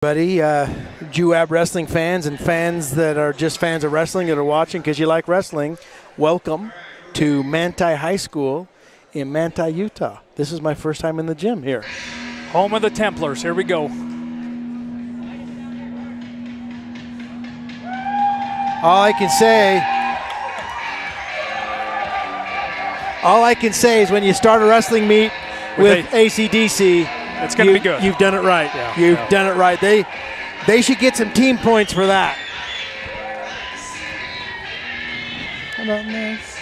Buddy, Juab wrestling fans and fans that are just fans of wrestling that are watching because you like wrestling, welcome to Manti High School in Manti, Utah. This is my first time in the gym here. Home of the Templars. Here we go. All I can say is when you start a wrestling meet with AC/DC, it's going to be good. You've done it right. Yeah, You've done it right. They should get some team points for that. How about this?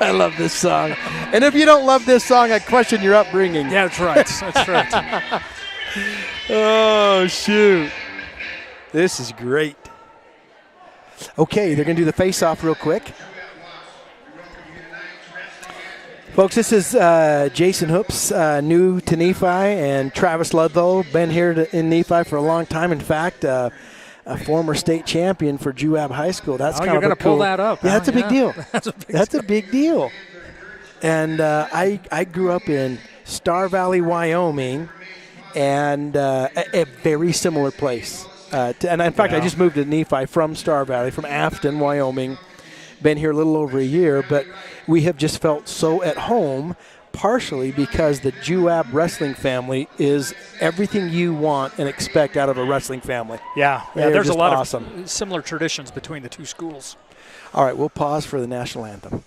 I love this song. And if you don't love this song, I question your upbringing. Yeah, that's right. That's right. Oh, shoot. This is great. Okay, they're going to do the face-off real quick. Folks, this is Jason Hoops, new to Nephi, and Travis Ludlow, been here in Nephi for a long time. In fact, a former state champion for Juab High School. That's kind you're of going to pull that up. Yeah, that's a big deal. That's a big deal. And I grew up in Star Valley, Wyoming, and a very similar place. And in fact, I just moved to Nephi from Star Valley, from Afton, Wyoming. Been here a little over a year, but we have just felt so at home, partially because the Juab wrestling family is everything you want and expect out of a wrestling family. Yeah, there's a lot awesome. of similar traditions between the two schools. All right, we'll pause for the national anthem.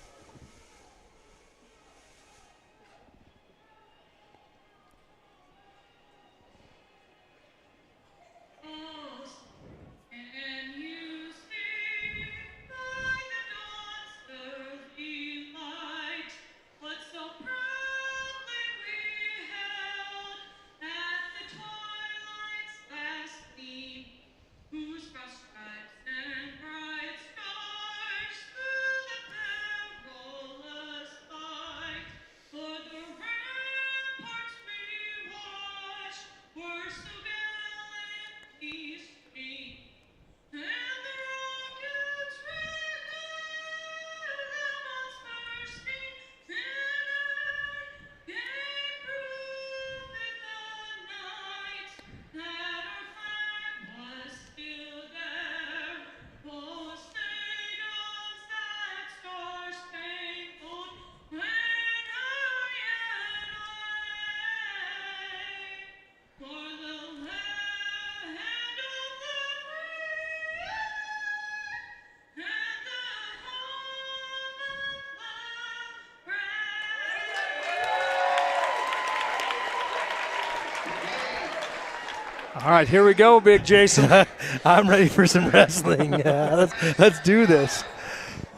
All right, here we go, Big Jason. I'm ready for some wrestling. Let's do this.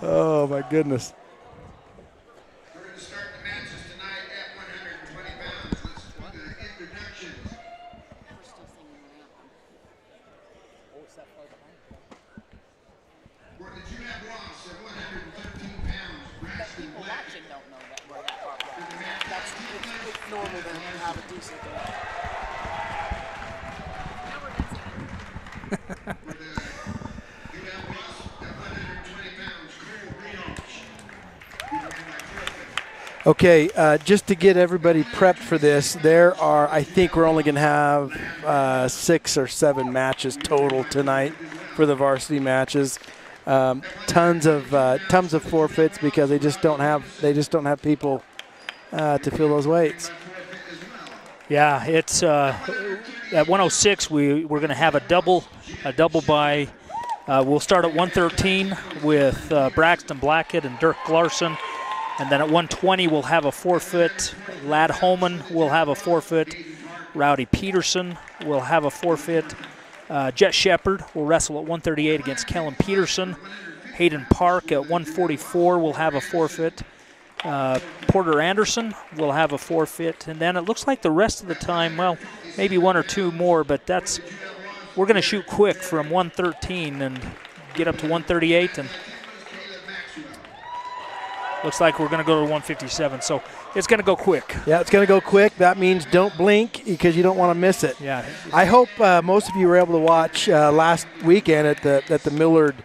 Oh, my goodness. We're going to start the matches tonight at 120 pounds. Let's do the introductions. We're still singing the anthem. For the Juab Ross at 113 pounds, Braxton People Black. watching don't know that we're that far back. It's normal to have a decent day. Now we're dancing. For the Juab Ross at 120 pounds, Cole Brioche. Okay, just to get everybody prepped for this, I think we're only going to have 6 or 7 matches total tonight for the varsity matches. Tons of forfeits because they just don't have people to fill those weights. Yeah, it's at 106. We're going to have a double by. We'll start at 113 with Braxton Blackett and Dirk Larson, and then at 120 we'll have a forfeit. Lad Holman will have a forfeit. Rowdy Peterson will have a forfeit. Jet Shepard will wrestle at 138 against Kellen Peterson. Hayden Park at 144 will have a forfeit. Porter Anderson will have a forfeit. And then it looks like the rest of the time, well, maybe 1 or 2 more, but we're going to shoot quick from 113 and get up to 138. And looks like we're going to go to 157. So it's going to go quick. Yeah, it's going to go quick. That means don't blink because you don't want to miss it. Yeah. I hope most of you were able to watch last weekend at the Millard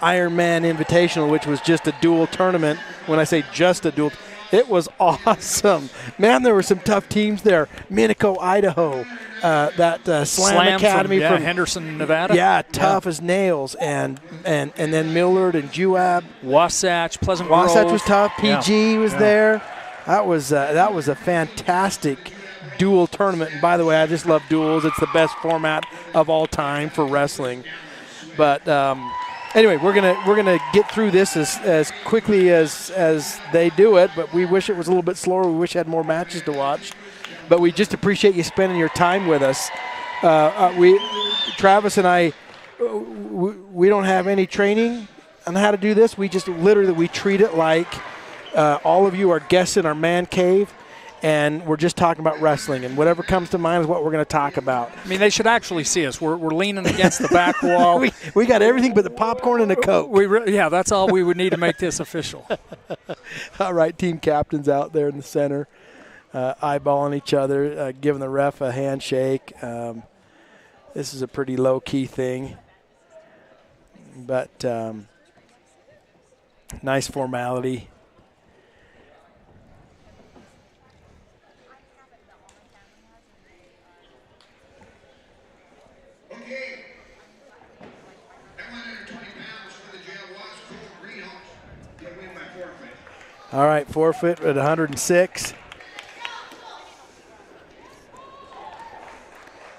Ironman Invitational, which was just a dual tournament. When I say just a dual, it was awesome. Man, there were some tough teams there. Minico, Idaho, Slam Academy from, from Henderson, Nevada. Yeah, tough as nails, and then Millard and Juab. Wasatch, Pleasant Wasatch Grove. was tough. PG was Yeah. there. That was a fantastic dual tournament. And by the way, I just love duels. It's the best format of all time for wrestling. But anyway, we're gonna get through this as quickly as they do it. But we wish it was a little bit slower. We wish we had more matches to watch. But we just appreciate you spending your time with us. Travis and I, we don't have any training on how to do this. We just literally treat it like all of you are guests in our man cave, and we're just talking about wrestling, and whatever comes to mind is what we're going to talk about. I mean, they should actually see us. We're leaning against the back wall. we got everything but the popcorn and the Coke. Yeah, that's all we would need to make this official. All right, team captains out there in the center, eyeballing each other, giving the ref a handshake. This is a pretty low-key thing, but nice formality. Okay. At 120 pounds for the Juab V, you'll win by forfeit. All right, forfeit at 106.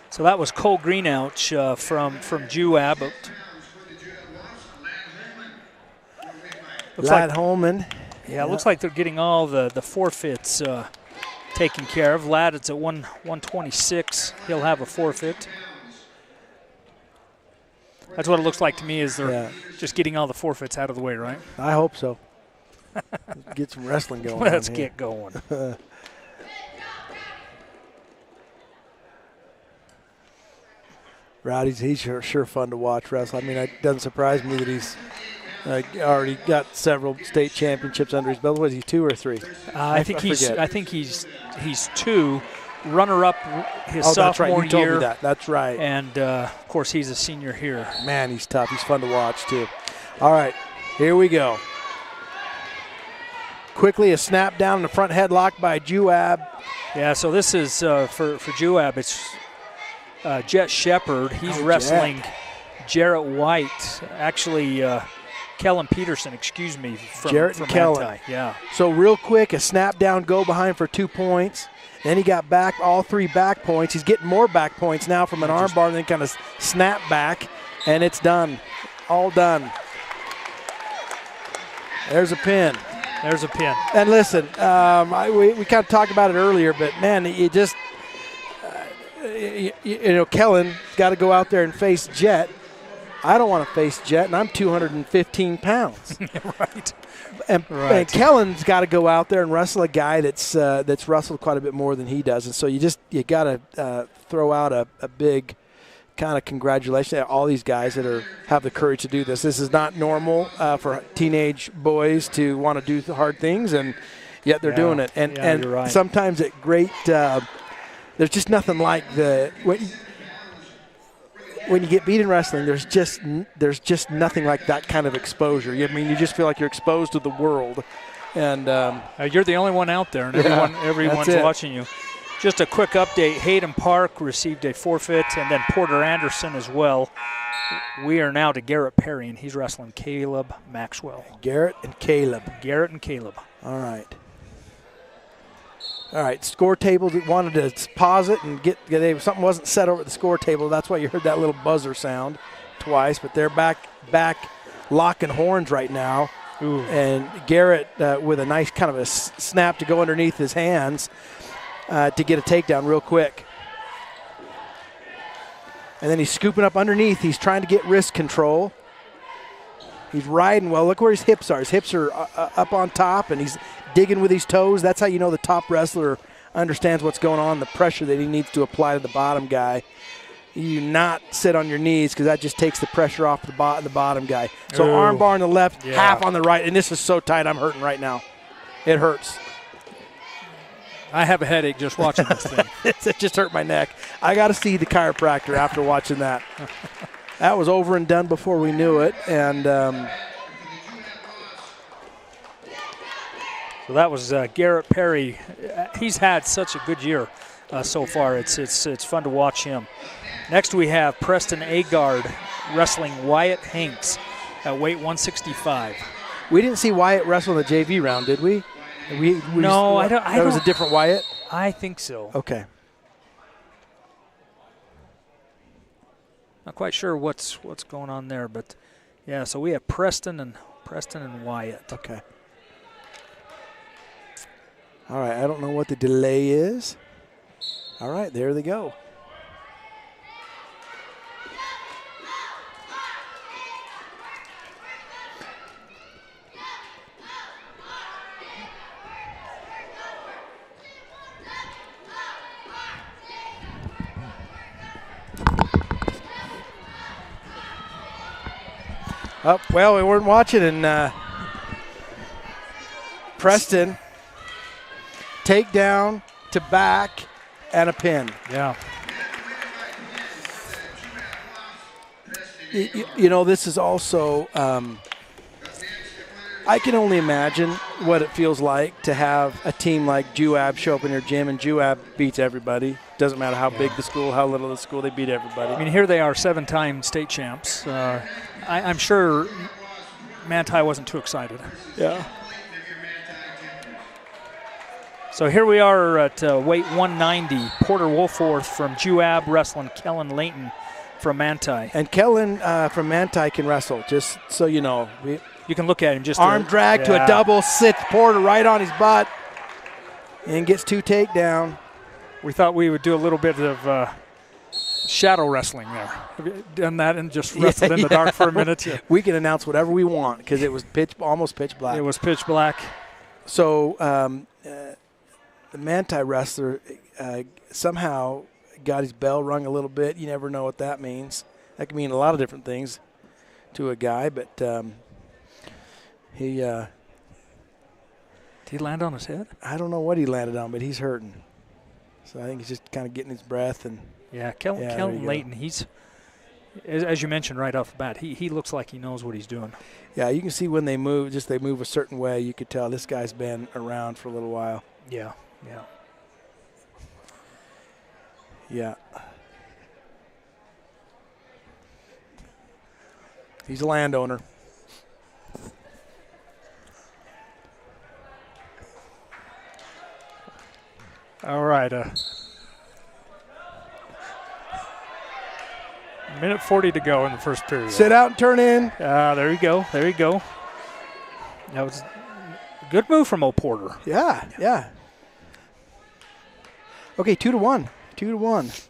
So that was Cole Greenouch from Juab. Looks Lad like, Holman. yeah, it looks like they're getting all the forfeits taken care of. Lad, it's at 126. He'll have a forfeit. That's what it looks like to me, is they're just getting all the forfeits out of the way, right? I hope so. Get some wrestling going. Let's get going. Rowdy's, he's sure fun to watch wrestle. I mean, it doesn't surprise me that he's already got several state championships under his belt. Was he 2 or 3? I think he's 2. Runner-up his that's right. sophomore You told year. me that. That's right. And of course, he's a senior here. Man, he's tough. He's fun to watch too. All right, here we go. Quickly, a snap down in the front headlock by Juab. Yeah, so this is for Juab. It's Jet Shepard. He's wrestling Jarrett White. Actually, Kellen Peterson, excuse me, from Kellen. Manti. Yeah. So real quick, a snap down, go behind for 2 points. Then he got back all 3 back points. He's getting more back points now from an armbar, and then kind of snap back, and it's done. All done. There's a pin. There's a pin. And listen, we kind of talked about it earlier, but man, you just, Kellen's got to go out there and face Jet. I don't want to face Jet, and I'm 215 pounds. Right. And Kellen's got to go out there and wrestle a guy that's wrestled quite a bit more than he does, and so you got to throw out a big kind of congratulations to all these guys that have the courage to do this. This is not normal for teenage boys to want to do the hard things, and yet they're doing it. And you're right. Sometimes at great, there's just nothing like when you get beat in wrestling, there's just nothing like that kind of exposure. I mean, you just feel like you're exposed to the world, and you're the only one out there, and everyone's watching you. Just a quick update: Hayden Park received a forfeit, and then Porter Anderson as well. We are now to Garrett Perry, and he's wrestling Caleb Maxwell. Garrett and Caleb. All right, score table. Wanted to pause it and get something wasn't set over at the score table. That's why you heard that little buzzer sound twice. But they're back locking horns right now. Ooh. And Garrett with a nice kind of a snap to go underneath his hands to get a takedown real quick. And then he's scooping up underneath. He's trying to get wrist control. He's riding well. Look where his hips are. His hips are up on top, and he's digging with his toes. That's how you know the top wrestler understands what's going on, the pressure that he needs to apply to the bottom guy. You do not sit on your knees because that just takes the pressure off the bottom guy. So arm bar on the left, half on the right, and this is so tight I'm hurting right now. It hurts. I have a headache just watching this thing. It just hurt my neck. I got to see the chiropractor after watching that. That was over and done before we knew it, and so that was Garrett Perry. He's had such a good year. so far. It's fun to watch him. Next we have Preston Agard wrestling Wyatt Hanks at weight 165. We didn't see Wyatt wrestle in the JV round, did we? No, I don't. That was a different Wyatt? I think so. Okay. Not quite sure what's going on there, but yeah. So we have Preston and Wyatt. Okay. All right. I don't know what the delay is. All right. There they go. Oh, well, we weren't watching, and Preston, takedown to back, and a pin. Yeah. You know, this is also, I can only imagine what it feels like to have a team like Juab show up in your gym, and Juab beats everybody. Doesn't matter how big the school, how little the school, they beat everybody. I mean, here they are, 7-time state champs. I'm sure Manti wasn't too excited. Yeah. So here we are at weight 190. Porter Wolforth from Juab wrestling Kellen Layton from Manti. And Kellen from Manti can wrestle, just so you know. You can look at him just arm drag to a double, sits Porter right on his butt, and gets 2 takedown. We thought we would do a little bit of shadow wrestling there. Have you done that and just wrestled in the dark for a minute? Yeah. We can announce whatever we want because it was almost pitch black. It was pitch black. So the Manti wrestler somehow got his bell rung a little bit. You never know what that means. That can mean a lot of different things to a guy, but he did he land on his head? I don't know what he landed on, but he's hurting. So I think he's just kind of getting his breath. And yeah, Kellen Layton, he's, as you mentioned right off the bat, he looks like he knows what he's doing. Yeah, you can see when they move, they move a certain way. You could tell this guy's been around for a little while. Yeah. Yeah. He's a landowner. All right. Minute 40 to go in the first period. Sit out and turn in. There you go. That was a good move from Porter. Yeah. Okay, 2-1. 2-1.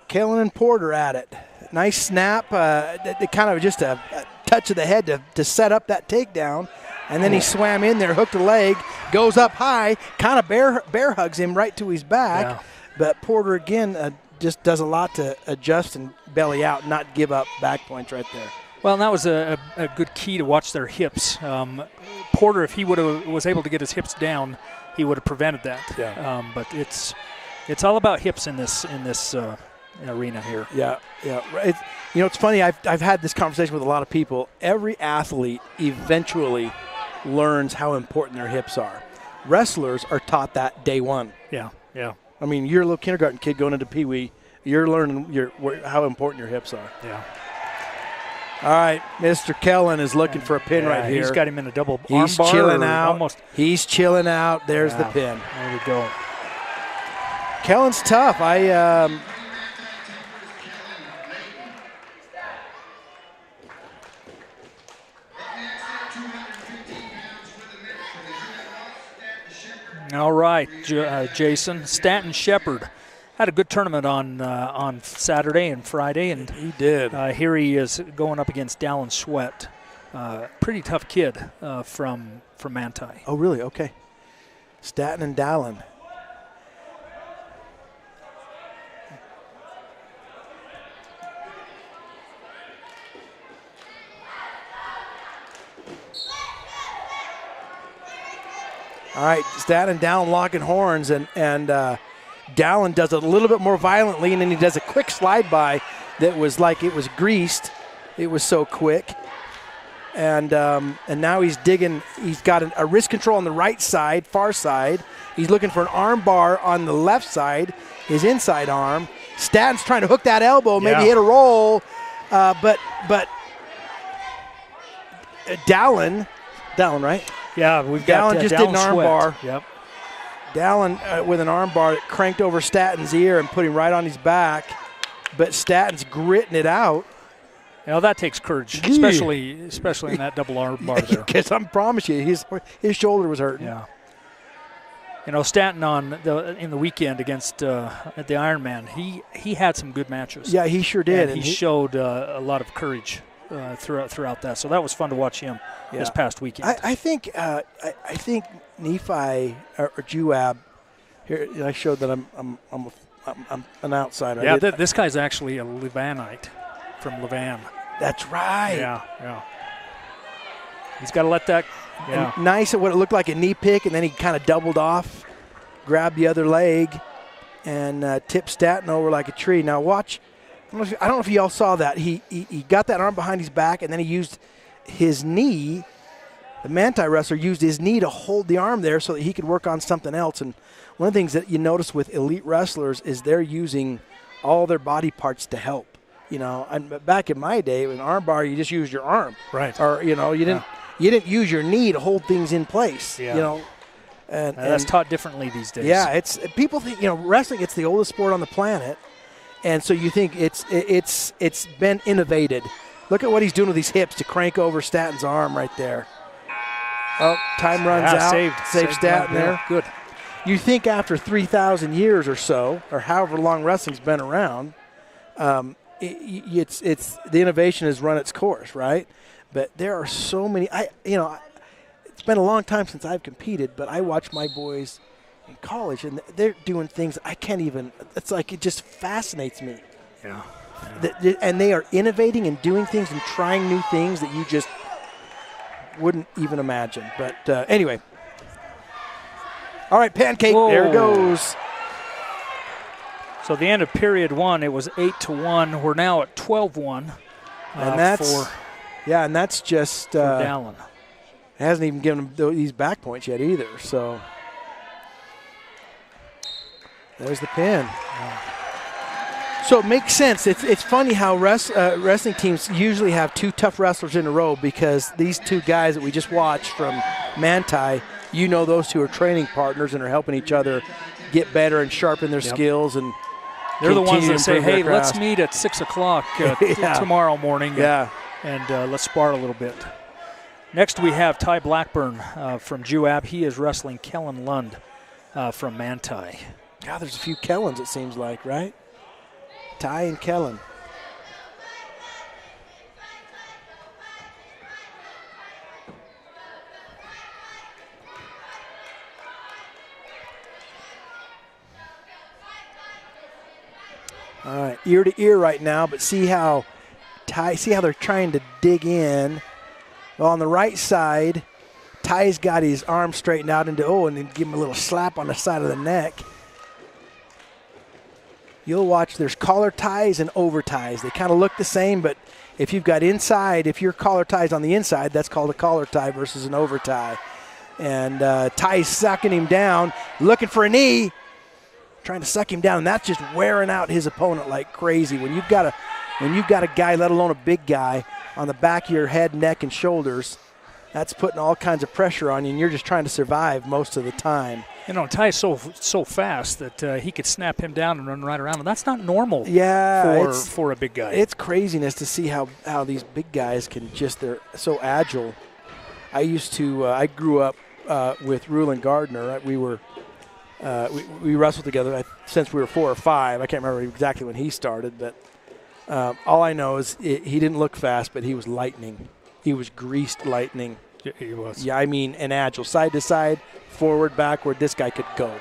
Kellen and Porter at it. Nice snap. Kind of just a touch of the head to set up that takedown. And then he swam in there, hooked a leg, goes up high, kind of bear hugs him right to his back. Yeah. But Porter, again, just does a lot to adjust and belly out, not give up back points right there. Well, and that was a good key to watch their hips. Porter, if he was able to get his hips down, he would have prevented that. Yeah. But it's all about hips in this arena here. Yeah. It's funny. I've had this conversation with a lot of people. Every athlete eventually learns how important their hips are. Wrestlers are taught that day one. Yeah. I mean, you're a little kindergarten kid going into Pee Wee. You're learning how important your hips are. Yeah. All right, Mr. Kellen is looking for a pin right here. He's got him in a double He's arm bar. Chilling out. Almost. He's chilling out. There's the pin. There we go. Kellen's tough. All right, Jason. Stanton Shepard had a good tournament on Saturday and Friday, and he did. Here he is going up against Dallin Sweat, pretty tough kid from Manti. Oh, really? Okay. Stanton and Dallin. All right, Stanton down locking horns, and Dallin does it a little bit more violently, and then he does a quick slide by that was like it was greased. It was so quick. And now he's digging. He's got a wrist control on the right side, far side. He's looking for an arm bar on the left side, his inside arm. Statton's trying to hook that elbow, maybe hit a roll. But Dallin, right? Yeah, we've got Dallin just did an arm sweat. bar. Yep. Dallin with an arm bar that cranked over Statton's ear and put him right on his back. But Statton's gritting it out. You know, that takes courage, especially in that double arm bar there. Because I promise you, his shoulder was hurting. Yeah. You know, Stanton in the weekend against at the Ironman, he had some good matches. Yeah, he sure did. And he showed a lot of courage throughout that. So that was fun to watch him this past weekend. I think Nephi or Juab. Here, I showed that I'm an outsider. Yeah, this guy's actually a Levanite from Levan. That's right. Yeah. He's got to let that. Yeah. And nice at what it looked like a knee pick, and then he kind of doubled off, grabbed the other leg, and tipped Statton over like a tree. Now watch. I don't know if y'all saw that. He got that arm behind his back, and then he used his knee. The Manti wrestler used his knee to hold the arm there so that he could work on something else. And one of the things that you notice with elite wrestlers is they're using all their body parts to help. You know, and back in my day, with an arm bar, you just used your arm, right? Or you didn't use your knee to hold things in place. Yeah. You know, and that's taught differently these days. Yeah, it's people think wrestling. It's the oldest sport on the planet, and so you think it's been innovated. Look at what he's doing with his hips to crank over Statton's arm right there. Oh, time runs out. Saved Statton there. Good. You think after 3,000 years or so, or however long wrestling's been around. It's the innovation has run its course, right? But there are so many. It's been a long time since I've competed, but I watch my boys in college, and they're doing things I can't even. It's like it just fascinates me. Yeah. And they are innovating and doing things and trying new things that you just wouldn't even imagine. But anyway, all right, Pancake. Whoa. There it goes. So the end of period one, it was 8-1. We're now at 12-1. And that's just for Dallin. Hasn't even given him these back points yet either. So there's the pin. So it makes sense. It's funny how wrestling teams usually have two tough wrestlers in a row, because these two guys that we just watched from Manti, those two are training partners and are helping each other get better and sharpen their skills. And they're the ones that say, hey, let's meet at 6 o'clock tomorrow morning and let's spar a little bit. Next we have Ty Blackburn from Juab. He is wrestling Kellen Lund from Manti. God, there's a few Kellens, it seems like, right? Ty and Kellen. All right, ear to ear right now, but see how they're trying to dig in. Well, on the right side, Ty's got his arm straightened out and then give him a little slap on the side of the neck. You'll watch, there's collar ties and over ties. They kind of look the same, but if you've got if your collar tie's on the inside, that's called a collar tie versus an over tie. And Ty's sucking him down, looking for a knee, trying to suck him down, and that's just wearing out his opponent like crazy. When you've got a guy, let alone a big guy, on the back of your head, neck, and shoulders, that's putting all kinds of pressure on you, and you're just trying to survive most of the time. Ty's so fast that he could snap him down and run right around, and that's not normal for a big guy. It's craziness to see how these big guys they're so agile. I grew up with Rulon Gardner. We wrestled together since we were 4 or 5. I can't remember exactly when he started, but all I know is he didn't look fast, but he was lightning. He was greased lightning. Yeah, he was. Yeah, and agile. Side to side, forward, backward, this guy could go.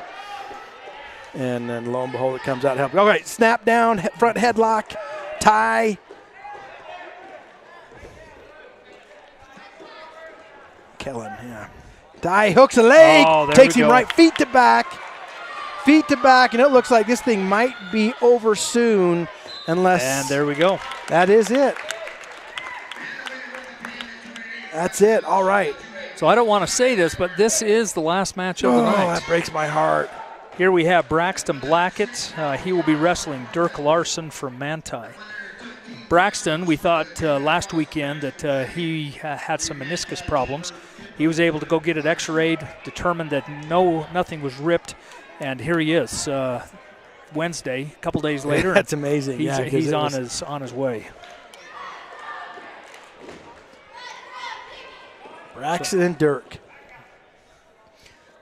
And then lo and behold, it comes out to help. All right, snap down, front headlock, tie. Kellen, yeah. Ty hooks a leg, takes him right, feet to back, and it looks like this thing might be over soon unless. And there we go. That is it. That's it. All right. So I don't want to say this, but this is the last match of the night. That breaks my heart. Here we have Braxton Blackett. He will be wrestling Dirk Larson from Manti. Braxton, we thought last weekend that he had some meniscus problems. He was able to go get it x-rayed, determined that nothing was ripped, and here he is Wednesday, a couple days later. That's amazing. He's on his way. Braxton and Dirk.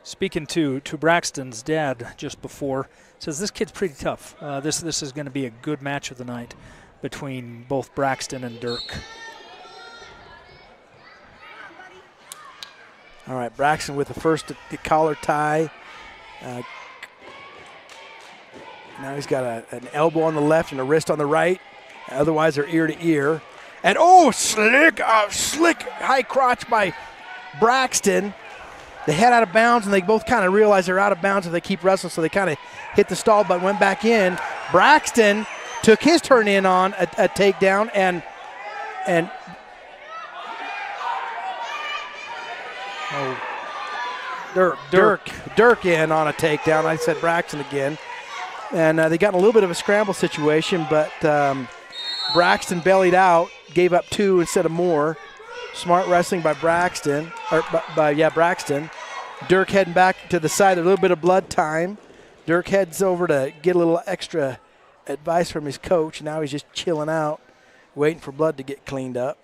Speaking to Braxton's dad just before, says this kid's pretty tough. This is going to be a good match of the night between both Braxton and Dirk. All right, Braxton with the first collar tie. Now he's got an elbow on the left and a wrist on the right. Otherwise, they're ear to ear. And slick high crotch by Braxton. They head out of bounds, and they both kind of realize they're out of bounds if they keep wrestling, so they kind of hit the stall button, went back in. Braxton took his turn in on a takedown, and Dirk in on a takedown. I said Braxton again. And they got in a little bit of a scramble situation, but Braxton bellied out, gave up 2 instead of more. Smart wrestling by Braxton, Braxton. Dirk heading back to the side, a little bit of blood time. Dirk heads over to get a little extra advice from his coach. Now he's just chilling out, waiting for blood to get cleaned up.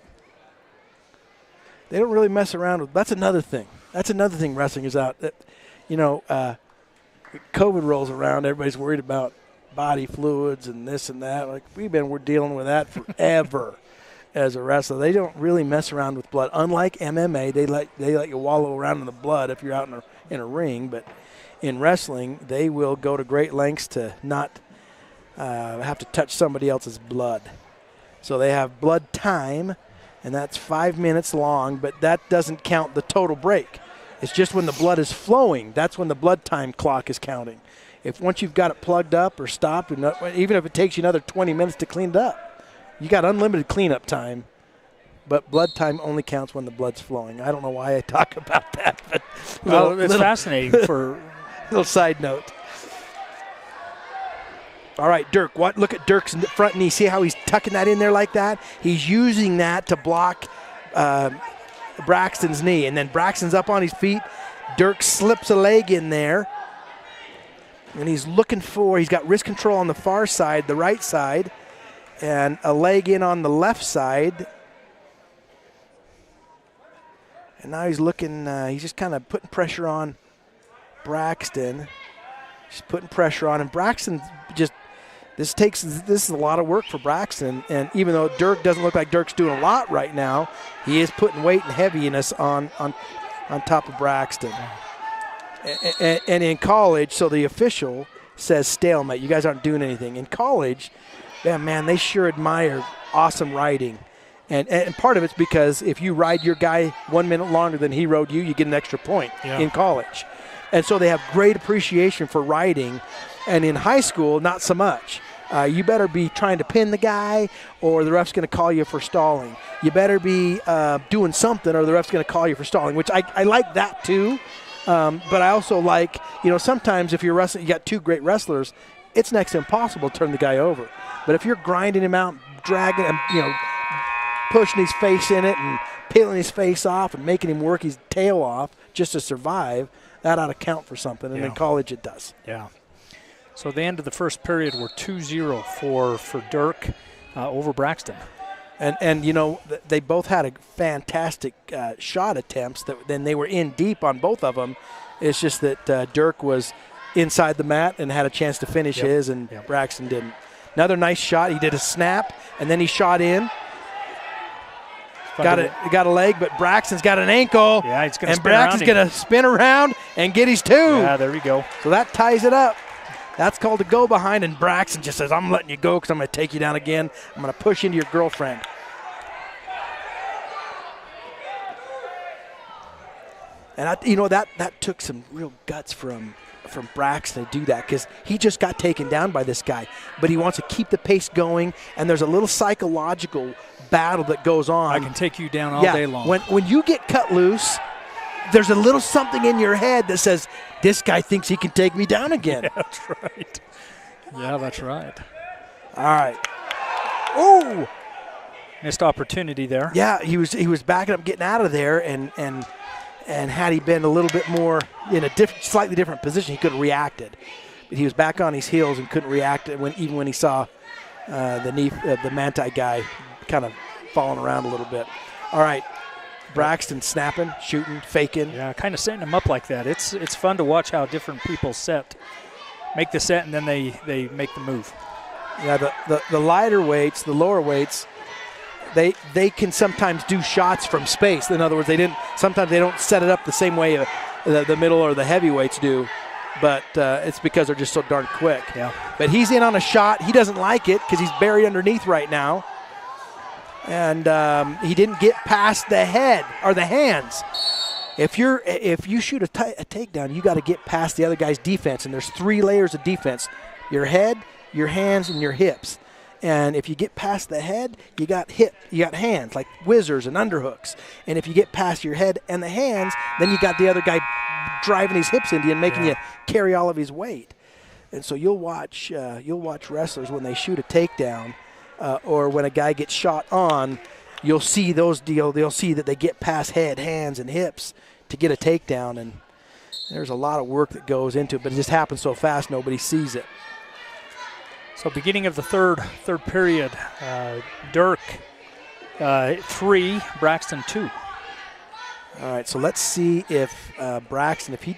They don't really mess around with. That's another thing. Wrestling is out. COVID rolls around. Everybody's worried about body fluids and this and that. Like we're dealing with that forever. As a wrestler, they don't really mess around with blood. Unlike MMA, they let you wallow around in the blood if you're out in a ring. But in wrestling, they will go to great lengths to not have to touch somebody else's blood. So they have blood time, and that's 5 minutes long. But that doesn't count the total break. It's just when the blood is flowing. That's when the blood time clock is counting. Once you've got it plugged up or stopped, even if it takes you another 20 minutes to clean it up. You got unlimited cleanup time, but blood time only counts when the blood's flowing. I don't know why I talk about that, but it's fascinating for little side note. All right, Dirk. Look at Dirk's front knee. See how he's tucking that in there like that? He's using that to block Braxton's knee, and then Braxton's up on his feet. Dirk slips a leg in there, and he's got wrist control on the far side, the right side, and a leg in on the left side. And now he's looking, he's just kind of putting pressure on Braxton. Just putting pressure on him. Braxton this is a lot of work for Braxton. And even though Dirk doesn't look like Dirk's doing a lot right now, he is putting weight and heaviness on top of Braxton. And in college, so the official says stalemate. You guys aren't doing anything. In college, man, they sure admire awesome riding. And part of it's because if you ride your guy 1 minute longer than he rode you, you get an extra point in college. And so they have great appreciation for riding. And in high school, not so much. You better be trying to pin the guy or the ref's going to call you for stalling. You better be doing something or the ref's going to call you for stalling, which I like that too. But I also like, sometimes if you're wrestling, you got 2 great wrestlers, it's next to impossible to turn the guy over. But if you're grinding him out, dragging him, pushing his face in it and peeling his face off and making him work his tail off just to survive, that ought to count for something. And in college it does. Yeah. So the end of the first period were 2-0 for Dirk over Braxton. And they both had a fantastic shot attempts. Then they were in deep on both of them. It's just that Dirk was inside the mat and had a chance to finish his, and Braxton didn't. Another nice shot. He did a snap, and then he shot in. Got a leg, but Braxton's got an ankle. Yeah, he's going to spin Braxton's going to spin around and get his 2. Yeah, there we go. So that ties it up. That's called a go behind, and Braxton just says, I'm letting you go because I'm going to take you down again. I'm going to push into your girlfriend. And that took some real guts from Braxton to do that, because he just got taken down by this guy. But he wants to keep the pace going, and there's a little psychological battle that goes on. I can take you down all day long. When you get cut loose, there's a little something in your head that says, this guy thinks he can take me down again. Yeah, that's right. Yeah, that's right. All right. Oh! Missed opportunity there. Yeah, he was backing up, getting out of there, and had he been a little bit more in a slightly different position, he could have reacted. But he was back on his heels and couldn't react even when he saw the Manti guy kind of falling around a little bit. All right, Braxton snapping, shooting, faking. Yeah, kind of setting him up like that. It's fun to watch how different people make the set, and then they make the move. Yeah, the lighter weights, the lower weights, they can sometimes do shots from space. In other words, sometimes they don't set it up the same way the middle or the heavyweights do, but it's because they're just so darn quick. Yeah. But he's in on a shot. He doesn't like it because he's buried underneath right now, and he didn't get past the head or the hands. If you shoot a takedown, you got to get past the other guy's defense, and there's 3 layers of defense: your head, your hands, and your hips. And if you get past the head, you got hands like whizzers and underhooks. And if you get past your head and the hands, then you got the other guy driving his hips into you and making you carry all of his weight. And so you'll watch wrestlers when they shoot a takedown, or when a guy gets shot on, you'll see they'll see that they get past head, hands, and hips to get a takedown. And there's a lot of work that goes into it, but it just happens so fast nobody sees it. So beginning of the third period, Dirk 3, Braxton 2. All right, so let's see if Braxton, if he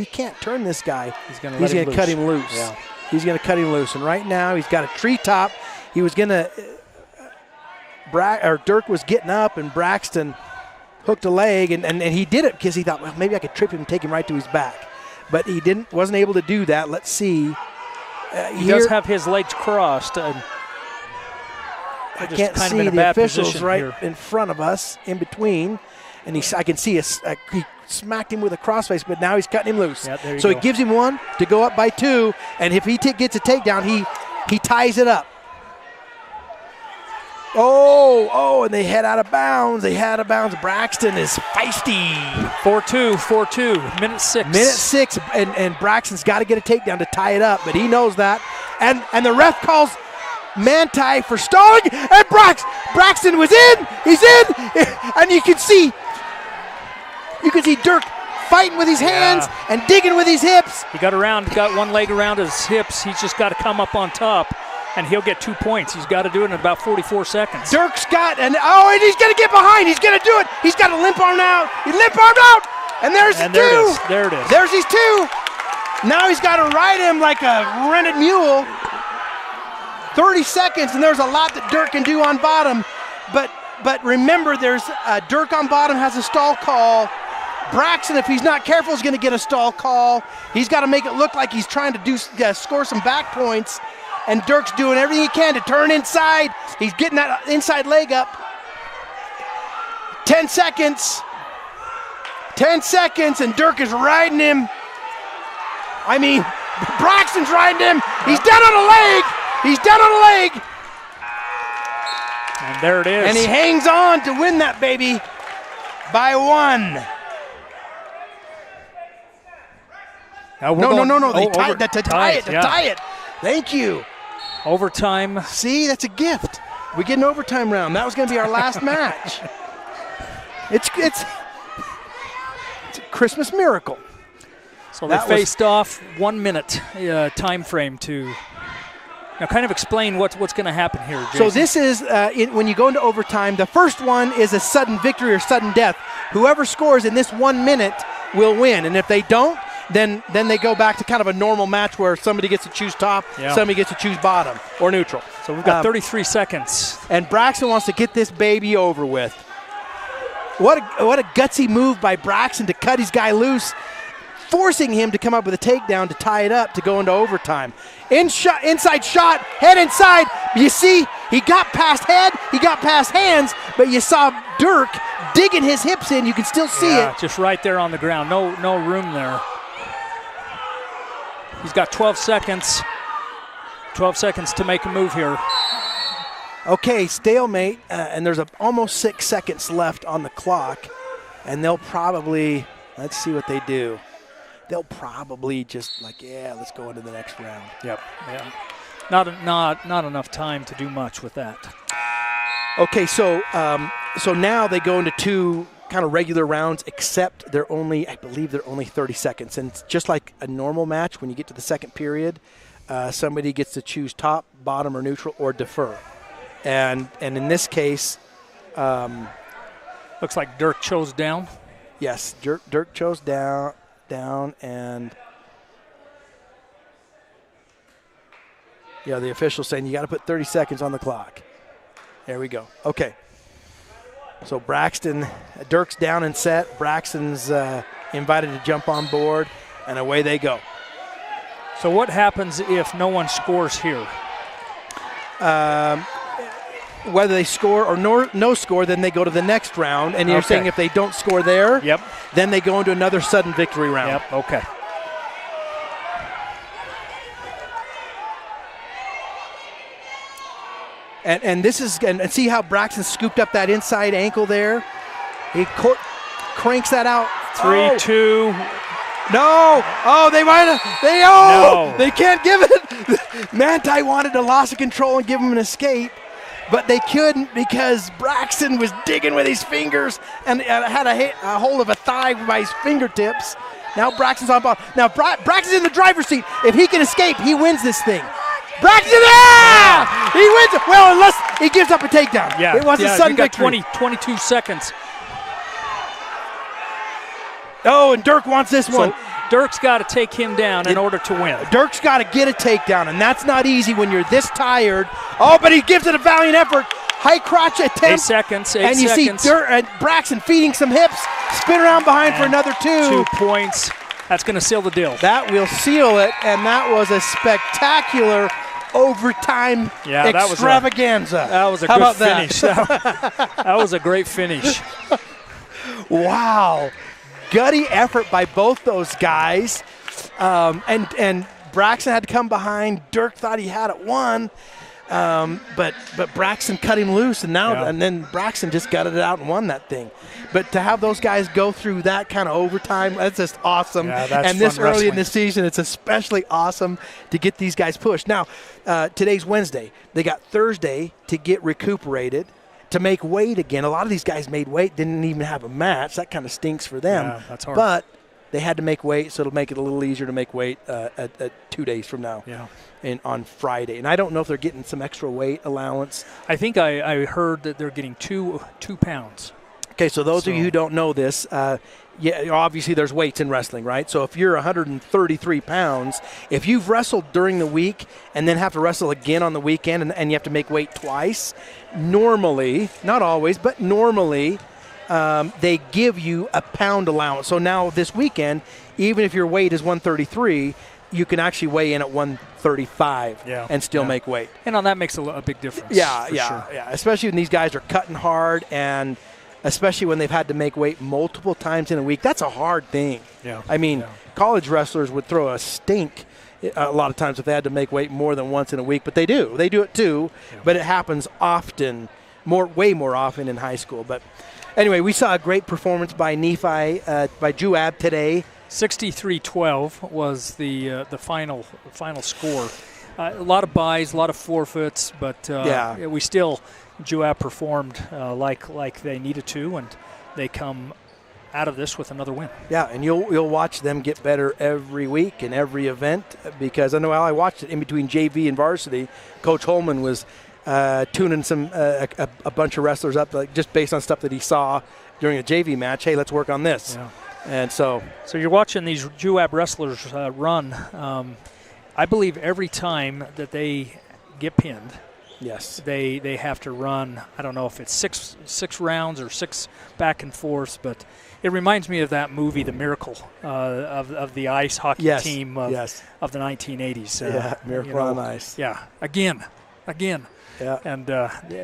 can't turn this guy, he's going to cut him loose. Yeah. He's going to cut him loose. And right now he's got a treetop. He was going to Dirk was getting up, and Braxton hooked a leg, and he did it because he thought, well, maybe I could trip him and take him right to his back. But he wasn't able to do that. Let's see. He does have his legs crossed. I can't see the officials right in front of us, in between, and I can see he smacked him with a crossface, but now he's cutting him loose. Yeah, so it gives him 1 to go up by 2, and if he gets a takedown, he ties it up. And they head out of bounds. Braxton is feisty. 4-2, minute 6. And Braxton's got to get a takedown to tie it up, but he knows that. And the ref calls Manti for stalling, and Braxton was in. He's in, and you can see Dirk fighting with his hands and digging with his hips. He got one leg around his hips. He's just got to come up on top, and he'll get 2 points. He's got to do it in about 44 seconds. Dirk's got, and he's going to get behind. He's going to do it. He's got a limp arm out. He limp armed out, and there's 2. There it is. There's his 2. Now he's got to ride him like a rented mule. 30 seconds, and there's a lot that Dirk can do on bottom. But remember, there's Dirk on bottom has a stall call. Braxton, if he's not careful, is going to get a stall call. He's got to make it look like he's trying to score some back points. And Dirk's doing everything he can to turn inside. He's getting that inside leg up. 10 seconds. 10 seconds, and Dirk is riding him. I mean, Braxton's riding him. He's down on a leg. And there it is. And he hangs on to win that baby by 1. No. They tied that to tie it. Thank you. Overtime. See, that's a gift. We get an overtime round. That was going to be our last match. It's a Christmas miracle. So they faced off 1 minute time frame to now kind of explain what's going to happen here, Jason. So this is when you go into overtime, the first one is a sudden victory or sudden death. Whoever scores in this 1 minute will win, and if they don't, then they go back to kind of a normal match where somebody gets to choose top, somebody gets to choose bottom or neutral. So we've got 33 seconds. And Braxton wants to get this baby over with. What a gutsy move by Braxton to cut his guy loose, forcing him to come up with a takedown to tie it up to go into overtime. Inside shot, head inside. You see, he got past head, he got past hands, but you saw Dirk digging his hips in. You can still see it. Just right there on the ground. No room there. He's got 12 seconds. 12 seconds to make a move here. Okay, stalemate, and there's almost 6 seconds left on the clock, and they'll probably, let's see what they do. They'll probably just let's go into the next round. Yep. Yeah. Not enough time to do much with that. Okay, so now they go into 2 kind of regular rounds, except I believe they're only 30 seconds. And just like a normal match, when you get to the second period, somebody gets to choose top, bottom, or neutral, or defer. And in this case, looks like Dirk chose down. Yes, Dirk chose down, and the official's saying you got to put 30 seconds on the clock. There we go. Okay. So Dirk's down and set. Braxton's invited to jump on board, and away they go. So what happens if no one scores here? Whether they score or no score, then they go to the next round. And you're saying if they don't score there, then they go into another sudden victory round. Yep, okay. And this is, and see how Braxton scooped up that inside ankle there? He cranks that out. 3-2. No. Oh, they can't give it. Manti wanted a loss of control and give him an escape, but they couldn't because Braxton was digging with his fingers and had a hold of a thigh by his fingertips. Now Braxton's on ball. Now Braxton's in the driver's seat. If he can escape, he wins this thing. Braxton, he wins it. Well, unless he gives up a takedown. Yeah, it was a sudden victory. 22 seconds. Oh, and Dirk wants this one. So Dirk's got to take him down in order to win. Dirk's got to get a takedown, and that's not easy when you're this tired. Oh, but he gives it a valiant effort. High crotch attempt. 8 seconds. And you see Braxton feeding some hips, spin around behind for another 2. 2 points. That's going to seal the deal. That will seal it, and that was a spectacular overtime extravaganza. That was a How good about finish. That was a great finish. Wow. Gutty effort by both those guys. And Braxton had to come behind. Dirk thought he had it won. But Braxton cut him loose, and then Braxton just gutted it out and won that thing. But to have those guys go through that kind of overtime, that's just awesome. Yeah, that's and this fun early wrestling. in the season, it's especially awesome to get these guys pushed. Now, today's Wednesday. They got Thursday to get recuperated, to make weight again. A lot of these guys made weight, didn't even have a match. That kind of stinks for them. Yeah, that's hard. But they had to make weight, so it'll make it a little easier to make weight at 2 days from now. Yeah. On Friday. And I don't know if they're getting some extra weight allowance. I think I heard that they're getting 2 pounds. Okay, so those of you who don't know this, obviously there's weights in wrestling, right? So if you're 133 pounds, if you've wrestled during the week and then have to wrestle again on the weekend and you have to make weight twice, normally, not always, but normally, they give you a pound allowance. So now this weekend, even if your weight is 133, you can actually weigh in at 135 and still make weight. And that makes a big difference. Yeah. Especially when these guys are cutting hard, and especially when they've had to make weight multiple times in a week. That's a hard thing. Yeah. I mean, college wrestlers would throw a stink a lot of times if they had to make weight more than once in a week, but they do. They do it too, but it happens often, way more often in high school. But anyway, we saw a great performance by Nephi, by Juab today. 63-12 was the final score. A lot of buys, a lot of forfeits, but we still, Juab performed like they needed to, and they come out of this with another win. Yeah, and you'll watch them get better every week in every event, because I know I watched it in between JV and varsity. Coach Holman was tuning a bunch of wrestlers up, just based on stuff that he saw during a JV match. Hey, let's work on this. Yeah. And so you're watching these Juab wrestlers run. I believe every time that they get pinned, yes, they have to run. I don't know if it's six rounds or 6 back and forth, but it reminds me of that movie, The Miracle, of the ice hockey team of the 1980s. Miracle on Ice. Yeah, again. Yeah, and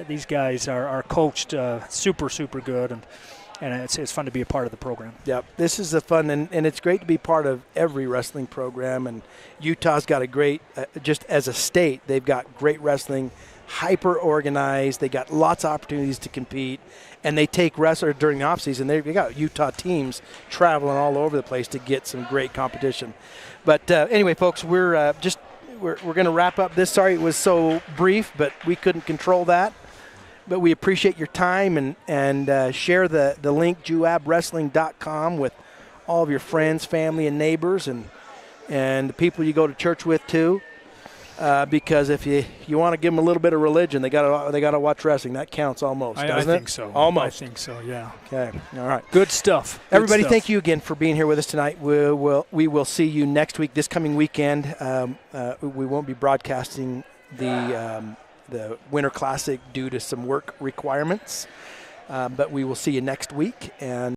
these guys are coached super good, and it's fun to be a part of the program. Yep, this is a fun, and it's great to be part of every wrestling program. And Utah's got a great, just as a state, they've got great wrestling, hyper organized. They got lots of opportunities to compete, and they take wrestlers during the off season. They got Utah teams traveling all over the place to get some great competition. But anyway, folks, we're going to wrap up this. Sorry it was so brief, but we couldn't control that. But we appreciate your time, and share the link, juabwrestling.com, with all of your friends, family, and neighbors, and the people you go to church with too. Because if you want to give them a little bit of religion, they got to watch wrestling. That counts almost, doesn't it? I think so. Almost. I think so. Yeah. Okay. All right. Good stuff. Everybody, thank you again for being here with us tonight. We will see you next week. This coming weekend, we won't be broadcasting the Winter Classic due to some work requirements, but we will see you next week. And